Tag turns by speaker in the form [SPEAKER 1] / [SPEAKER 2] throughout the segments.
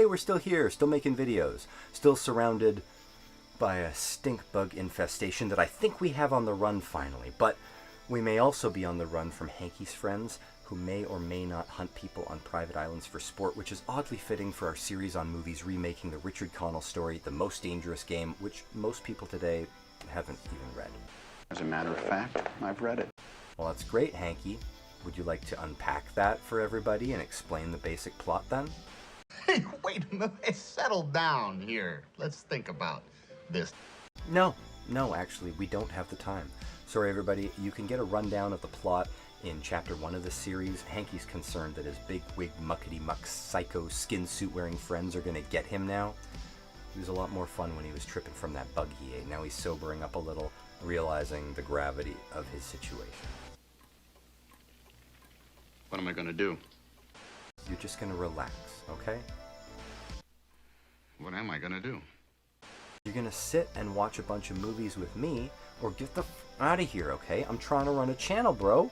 [SPEAKER 1] we're still here, still making videos, still surrounded by a stink bug infestation that I think we have on the run finally, but we may also be on the run from Hanky's friends, who may or may not hunt people on private islands for sport, which is oddly fitting for our series on movies remaking the Richard Connell story, The Most Dangerous Game, which most people today haven't even read.
[SPEAKER 2] As a matter of fact, I've read it.
[SPEAKER 1] Well, that's great, Hanky. Would you like to unpack that for everybody and explain the basic plot then?
[SPEAKER 3] Hey, wait a minute. Settle down here. Let's think about this.
[SPEAKER 1] No, actually, we don't have the time. Sorry, everybody. You can get a rundown of the plot in Chapter 1 of this series. Hanky's concerned that his big-wig, muckety-muck, psycho, skin-suit-wearing friends are going to get him now. He was a lot more fun when he was tripping from that bug he ate. Now he's sobering up a little, realizing the gravity of his situation.
[SPEAKER 2] What am I gonna do?
[SPEAKER 1] You're just going to relax, okay?
[SPEAKER 2] What am I gonna do?
[SPEAKER 1] You're going to sit and watch a bunch of movies with me, or get the out of here, okay? I'm trying to run a channel, bro.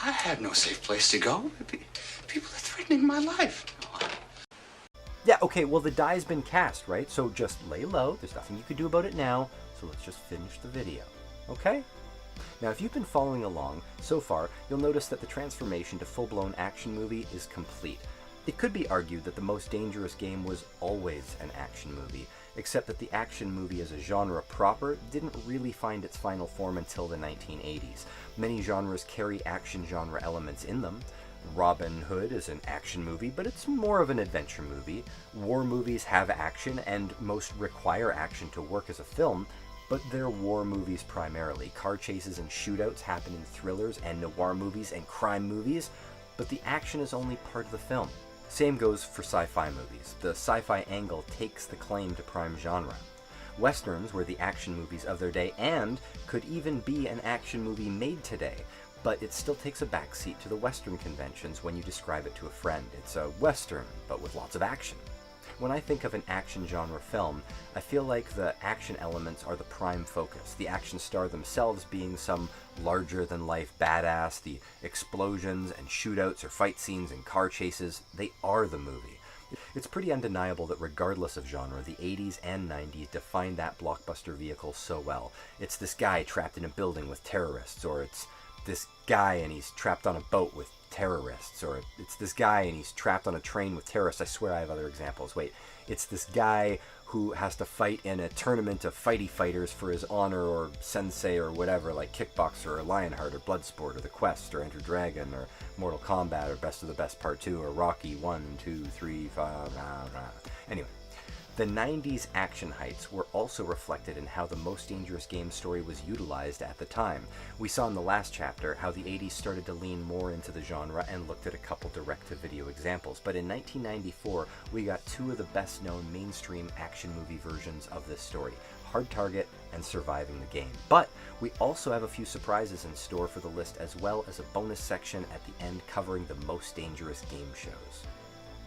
[SPEAKER 2] I have no safe place to go. People are threatening my life.
[SPEAKER 1] Yeah, okay, well, the die's been cast, right? So just lay low. There's nothing you can do about it now, so let's just finish the video, okay? Now, if you've been following along so far, you'll notice that the transformation to full-blown action movie is complete. It could be argued that The Most Dangerous Game was always an action movie, except that the action movie as a genre proper didn't really find its final form until the 1980s. Many genres carry action genre elements in them. Robin Hood is an action movie, but it's more of an adventure movie. War movies have action, and most require action to work as a film, but they're war movies primarily. Car chases and shootouts happen in thrillers and noir movies and crime movies, but the action is only part of the film. Same goes for sci-fi movies. The sci-fi angle takes the claim to prime genre. Westerns were the action movies of their day and could even be an action movie made today, but it still takes a backseat to the Western conventions when you describe it to a friend. It's a Western, but with lots of action. When I think of an action genre film, I feel like the action elements are the prime focus, the action star themselves being some larger-than-life badass. The explosions and shootouts or fight scenes and car chases, they are the movie. It's pretty undeniable that regardless of genre, the 80s and 90s defined that blockbuster vehicle so well. It's this guy trapped in a building with terrorists, or it's this guy and he's trapped on a boat with terrorists, or it's this guy and he's trapped on a train with terrorists. I swear I have other examples. Wait, it's this guy who has to fight in a tournament of fighty fighters for his honor, or sensei, or whatever, like Kickboxer or Lionheart or Bloodsport or The Quest or Enter Dragon or Mortal Kombat or Best of the Best Part 2 or Rocky 1, 2, 3, 5, Anyway, the 90s action heights were also reflected in how the Most Dangerous Game story was utilized at the time. We saw in the last chapter how the 80s started to lean more into the genre and looked at a couple direct-to-video examples, but in 1994 we got two of the best-known mainstream action movie versions of this story, Hard Target and Surviving the Game. But we also have a few surprises in store for the list, as well as a bonus section at the end covering the Most Dangerous Game shows.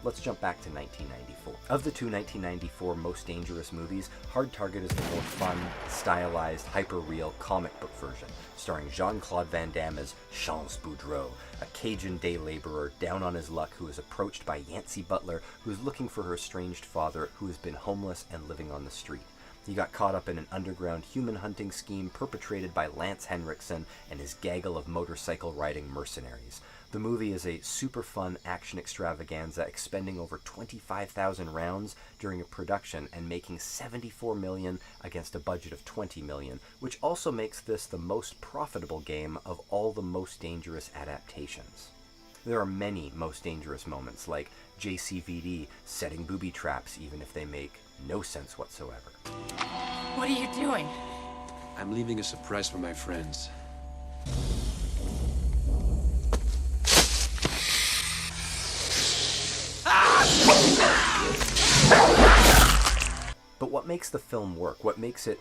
[SPEAKER 1] Let's jump back to 1994. Of the two 1994 Most Dangerous movies, Hard Target is the more fun, stylized, hyper-real comic book version, starring Jean-Claude Van Damme as Chance Boudreau, a Cajun day laborer down on his luck who is approached by Yancey Butler, who is looking for her estranged father, who has been homeless and living on the street. He got caught up in an underground human hunting scheme perpetrated by Lance Henriksen and his gaggle of motorcycle-riding mercenaries. The movie is a super fun action extravaganza, expending over 25,000 rounds during a production and making $74 million against a budget of $20 million, which also makes this the most profitable game of all the Most Dangerous adaptations. There are many Most Dangerous moments, like JCVD setting booby traps even if they make no sense whatsoever.
[SPEAKER 4] What are you doing?
[SPEAKER 5] I'm leaving a surprise for my friends.
[SPEAKER 1] But what makes the film work, what makes it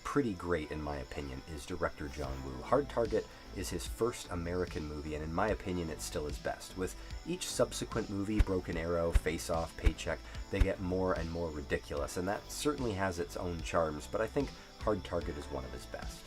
[SPEAKER 1] pretty great in my opinion, is director John Woo. Hard Target is his first American movie, and in my opinion it's still his best. With each subsequent movie, Broken Arrow, Face Off, Paycheck, they get more and more ridiculous, and that certainly has its own charms, but I think Hard Target is one of his best.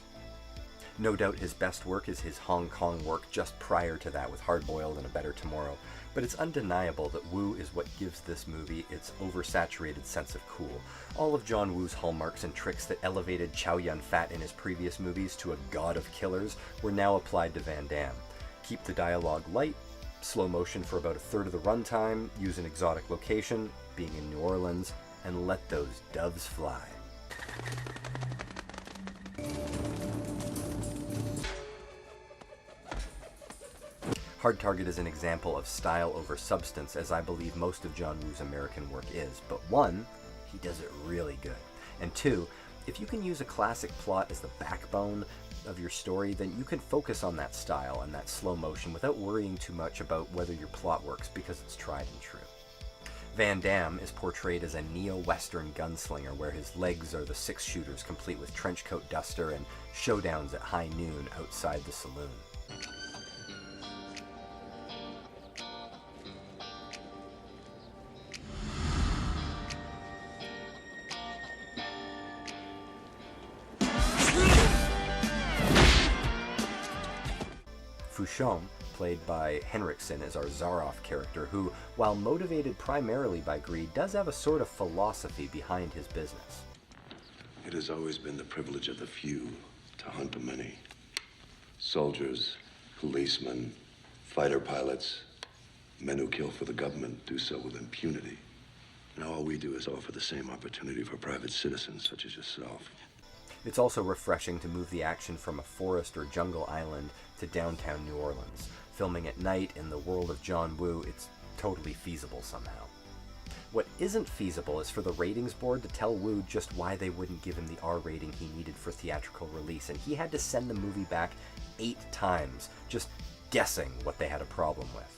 [SPEAKER 1] No doubt his best work is his Hong Kong work just prior to that with Hard Boiled and A Better Tomorrow, But it's undeniable that Woo is what gives this movie its oversaturated sense of cool. All of John Woo's hallmarks and tricks that elevated Chow Yun-fat in his previous movies to a god of killers were now applied to Van Damme. Keep the dialogue light, slow motion for about a third of the runtime, use an exotic location, being in New Orleans, and let those doves fly. Hard Target is an example of style over substance, as I believe most of John Woo's American work is. But one, he does it really good. And two, if you can use a classic plot as the backbone of your story, then you can focus on that style and that slow motion without worrying too much about whether your plot works because it's tried and true. Van Damme is portrayed as a neo-Western gunslinger where his legs are the six-shooters complete with trenchcoat duster and showdowns at high noon outside the saloon. Fouchon, played by Henriksen, is our Zaroff character who, while motivated primarily by greed, does have a sort of philosophy behind his business.
[SPEAKER 6] It has always been the privilege of the few to hunt the many. Soldiers, policemen, fighter pilots, men who kill for the government do so with impunity. Now all we do is offer the same opportunity for private citizens such as yourself.
[SPEAKER 1] It's also refreshing to move the action from a forest or jungle island to downtown New Orleans. Filming at night in the world of John Woo, it's totally feasible somehow. What isn't feasible is for the ratings board to tell Woo just why they wouldn't give him the R rating he needed for theatrical release, and he had to send the movie back 8 times, just guessing what they had a problem with.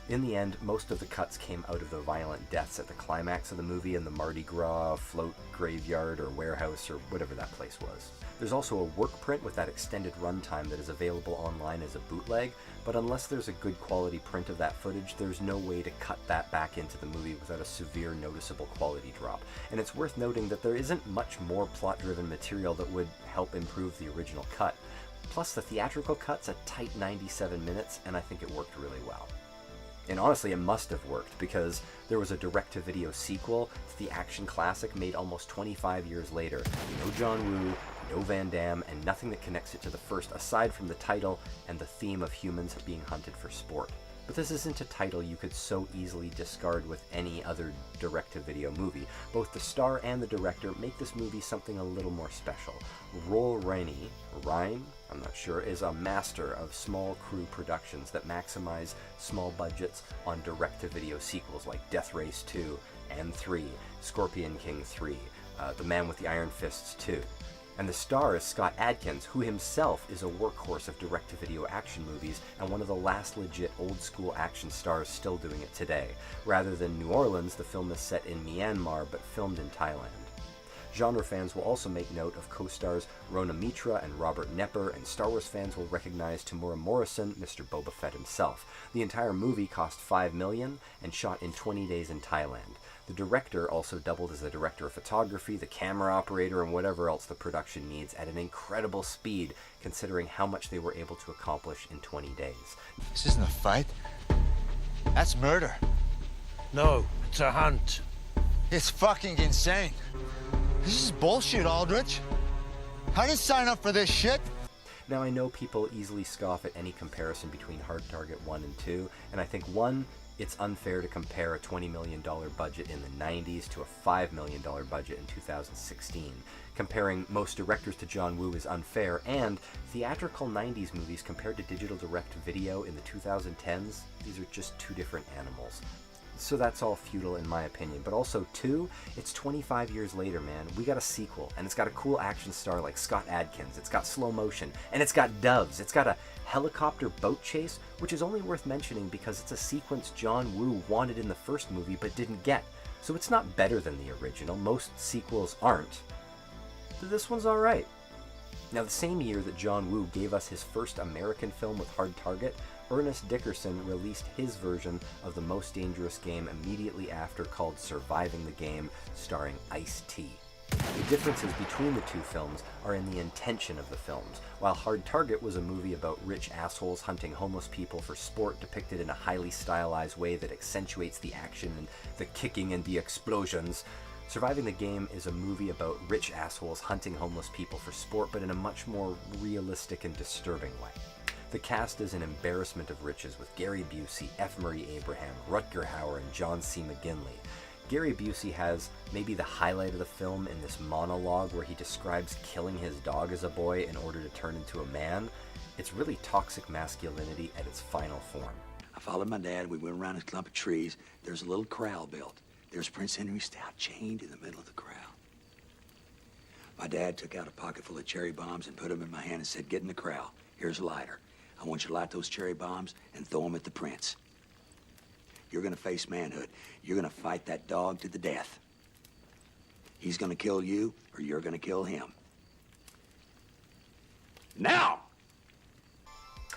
[SPEAKER 1] In the end, most of the cuts came out of the violent deaths at the climax of the movie in the Mardi Gras float graveyard or warehouse or whatever that place was. There's also a work print with that extended runtime that is available online as a bootleg, but unless there's a good quality print of that footage, there's no way to cut that back into the movie without a severe noticeable quality drop. And it's worth noting that there isn't much more plot-driven material that would help improve the original cut. Plus, the theatrical cut's a tight 97 minutes, and I think it worked really well. And honestly, it must have worked, because there was a direct-to-video sequel to the action classic made almost 25 years later. No John Woo, no Van Damme, and nothing that connects it to the first aside from the title and the theme of humans being hunted for sport. But this isn't a title you could so easily discard with any other direct-to-video movie. Both the star and the director make this movie something a little more special. Roel Rhine, I'm not sure, is a master of small crew productions that maximize small budgets on direct-to-video sequels like Death Race 2 and 3, Scorpion King 3, The Man with the Iron Fists 2. And the star is Scott Adkins, who himself is a workhorse of direct-to-video action movies and one of the last legit old-school action stars still doing it today. Rather than New Orleans, the film is set in Myanmar but filmed in Thailand. Genre fans will also make note of co-stars Rona Mitra and Robert Nepper, and Star Wars fans will recognize Tamura Morrison, Mr. Boba Fett himself. The entire movie cost $5 million and shot in 20 days in Thailand. The director also doubled as the director of photography, the camera operator, and whatever else the production needs at an incredible speed, considering how much they were able to accomplish in 20 days.
[SPEAKER 7] This isn't a fight. That's murder.
[SPEAKER 8] No, it's a hunt.
[SPEAKER 7] It's fucking insane. This is bullshit, Aldrich. I didn't sign up for this shit.
[SPEAKER 1] Now, I know people easily scoff at any comparison between Hard Target 1 and 2, and I think 1, it's unfair to compare a $20 million budget in the 90s to a $5 million budget in 2016. Comparing most directors to John Woo is unfair, and theatrical 90s movies compared to digital direct video in the 2010s, these are just two different animals. So that's all futile in my opinion. But also, 2, it's 25 years later, man. We got a sequel, and it's got a cool action star like Scott Adkins. It's got slow motion, and it's got doves. It's got a helicopter boat chase, which is only worth mentioning because it's a sequence John Woo wanted in the first movie but didn't get. So it's not better than the original. Most sequels aren't. But this one's alright. Now, the same year that John Woo gave us his first American film with Hard Target, Ernest Dickerson released his version of The Most Dangerous Game immediately after, called Surviving the Game, starring Ice-T. The differences between the two films are in the intention of the films. While Hard Target was a movie about rich assholes hunting homeless people for sport depicted in a highly stylized way that accentuates the action and the kicking and the explosions, Surviving the Game is a movie about rich assholes hunting homeless people for sport, but in a much more realistic and disturbing way. The cast is an embarrassment of riches with Gary Busey, F. Murray Abraham, Rutger Hauer, and John C. McGinley. Gary Busey has maybe the highlight of the film in this monologue where he describes killing his dog as a boy in order to turn into a man. It's really toxic masculinity at its final form.
[SPEAKER 9] I followed my dad. We went around a clump of trees. There's a little corral built. There's Prince Henry Stout chained in the middle of the corral. My dad took out a pocket full of cherry bombs and put them in my hand and said, "Get in the corral. Here's a lighter. I want you to light those cherry bombs and throw them at the prince. You're gonna face manhood. You're gonna fight that dog to the death. He's gonna kill you, or you're gonna kill him. Now!"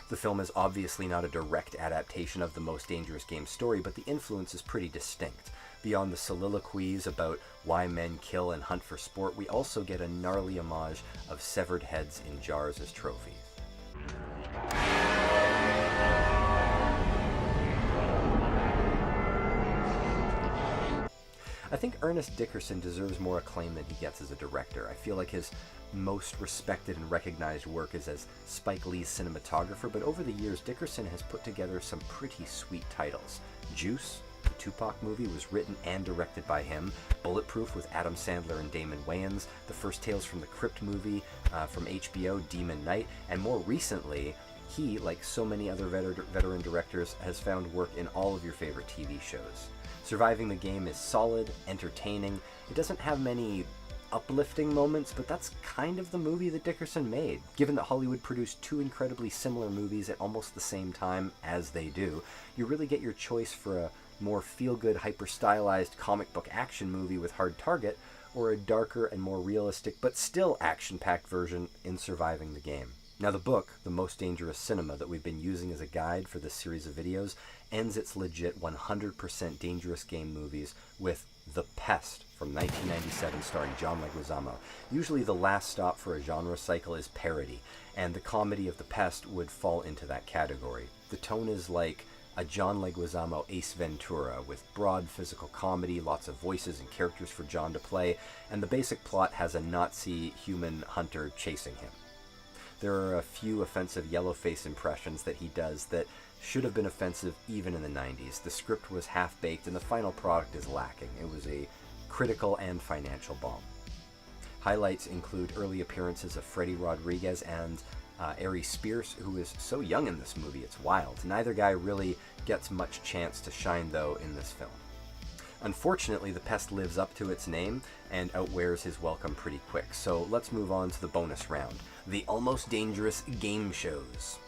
[SPEAKER 1] The film is obviously not a direct adaptation of the Most Dangerous Game story, but the influence is pretty distinct. Beyond the soliloquies about why men kill and hunt for sport, we also get a gnarly homage of severed heads in jars as trophies. I think Ernest Dickerson deserves more acclaim than he gets as a director. I feel like his most respected and recognized work is as Spike Lee's cinematographer, but over the years Dickerson has put together some pretty sweet titles. Juice, the Tupac movie, was written and directed by him. Bulletproof with Adam Sandler and Damon Wayans. The first Tales from the Crypt movie from HBO, Demon Knight. And more recently, he, like so many other veteran directors, has found work in all of your favorite TV shows. Surviving the Game is solid, entertaining. It doesn't have many uplifting moments, but that's kind of the movie that Dickerson made. Given that Hollywood produced two incredibly similar movies at almost the same time as they do, you really get your choice for a more feel-good, hyper-stylized comic book action movie with Hard Target, or a darker and more realistic but still action-packed version in Surviving the Game. Now the book, The Most Dangerous Cinema, that we've been using as a guide for this series of videos, ends its legit 100% Dangerous Game movies with The Pest from 1997 starring John Leguizamo. Usually the last stop for a genre cycle is parody, and the comedy of The Pest would fall into that category. The tone is like a John Leguizamo Ace Ventura, with broad physical comedy, lots of voices and characters for John to play, and the basic plot has a Nazi human hunter chasing him. There are a few offensive yellowface impressions that he does that should have been offensive even in the 90s. The script was half-baked and the final product is lacking. It was a critical and financial bomb. Highlights include early appearances of Freddie Rodriguez and Ari Spears, who is so young in this movie, it's wild. Neither guy really gets much chance to shine, though, in this film. Unfortunately, The Pest lives up to its name and outwears his welcome pretty quick, so let's move on to the bonus round, the Almost Dangerous Game shows.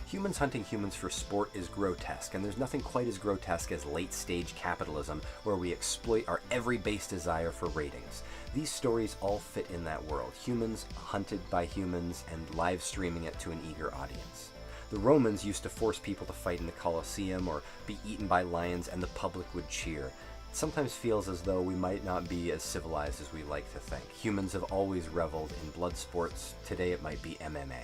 [SPEAKER 1] Humans hunting humans for sport is grotesque, and there's nothing quite as grotesque as late-stage capitalism, where we exploit our every base desire for ratings. These stories all fit in that world, humans hunted by humans and live streaming it to an eager audience. The Romans used to force people to fight in the Colosseum or be eaten by lions, and the public would cheer. It sometimes feels as though we might not be as civilized as we like to think. Humans have always reveled in blood sports. Today it might be MMA.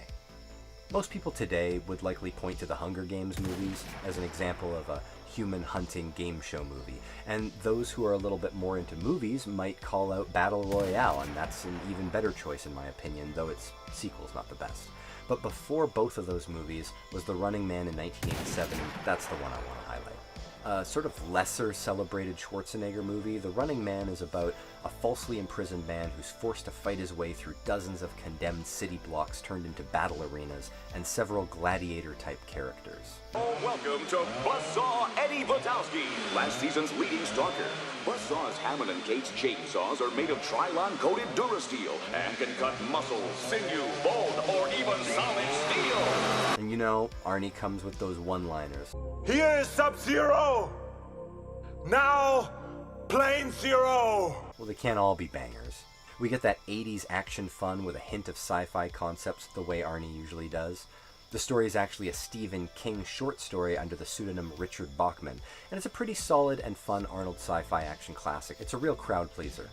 [SPEAKER 1] Most people today would likely point to the Hunger Games movies as an example of a human hunting game show movie, and those who are a little bit more into movies might call out Battle Royale, and that's an even better choice in my opinion, though its sequel's not the best. But before both of those movies was The Running Man in 1987, and that's the one I want to highlight. A sort of lesser celebrated Schwarzenegger movie, The Running Man is about a falsely imprisoned man who's forced to fight his way through dozens of condemned city blocks turned into battle arenas and several gladiator-type characters.
[SPEAKER 10] Welcome to Buzzsaw Eddie Butowski, last season's leading stalker. Buzzsaw's Hammond and Cates chainsaws are made of Trilon-coated Durasteel and can cut muscle, sinew, bone, or even solid steel.
[SPEAKER 1] And you know, Arnie comes with those one-liners.
[SPEAKER 8] Here's Sub-Zero! Now, Plane Zero!
[SPEAKER 1] Well, they can't all be bangers. We get that 80s action fun with a hint of sci-fi concepts the way Arnie usually does. The story is actually a Stephen King short story under the pseudonym Richard Bachman, and it's a pretty solid and fun Arnold sci-fi action classic. It's a real crowd pleaser.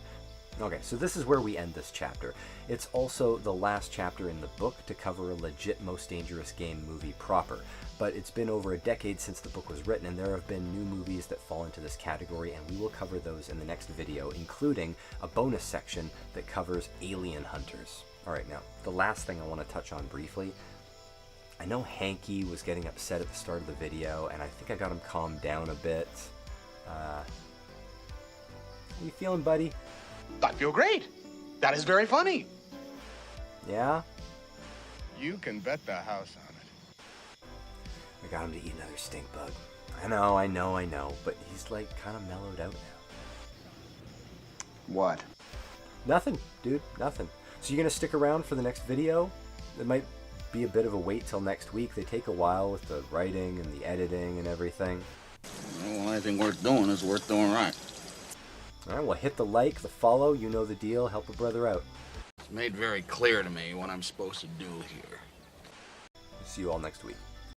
[SPEAKER 1] Okay, so this is where we end this chapter. It's also the last chapter in the book to cover a legit Most Dangerous Game movie proper, but it's been over a decade since the book was written, and there have been new movies that fall into this category, and we will cover those in the next video, including a bonus section that covers Alien Hunters. Alright, now, the last thing I want to touch on briefly, I know Hanky was getting upset at the start of the video, and I think I got him calmed down a bit. How you feeling, buddy?
[SPEAKER 3] I feel great. That is very funny.
[SPEAKER 1] Yeah?
[SPEAKER 3] You can bet the house on it.
[SPEAKER 1] I got him to eat another stink bug. I know, but he's like kind of mellowed out now.
[SPEAKER 3] What?
[SPEAKER 1] Nothing, dude, nothing. So you're gonna stick around for the next video? It might be a bit of a wait till next week. They take a while with the writing and the editing and everything.
[SPEAKER 3] Well, anything worth doing is worth doing right.
[SPEAKER 1] Alright, well, hit the like, the follow, you know the deal, help a brother out.
[SPEAKER 3] It's made very clear to me what I'm supposed to do here.
[SPEAKER 1] See you all next week.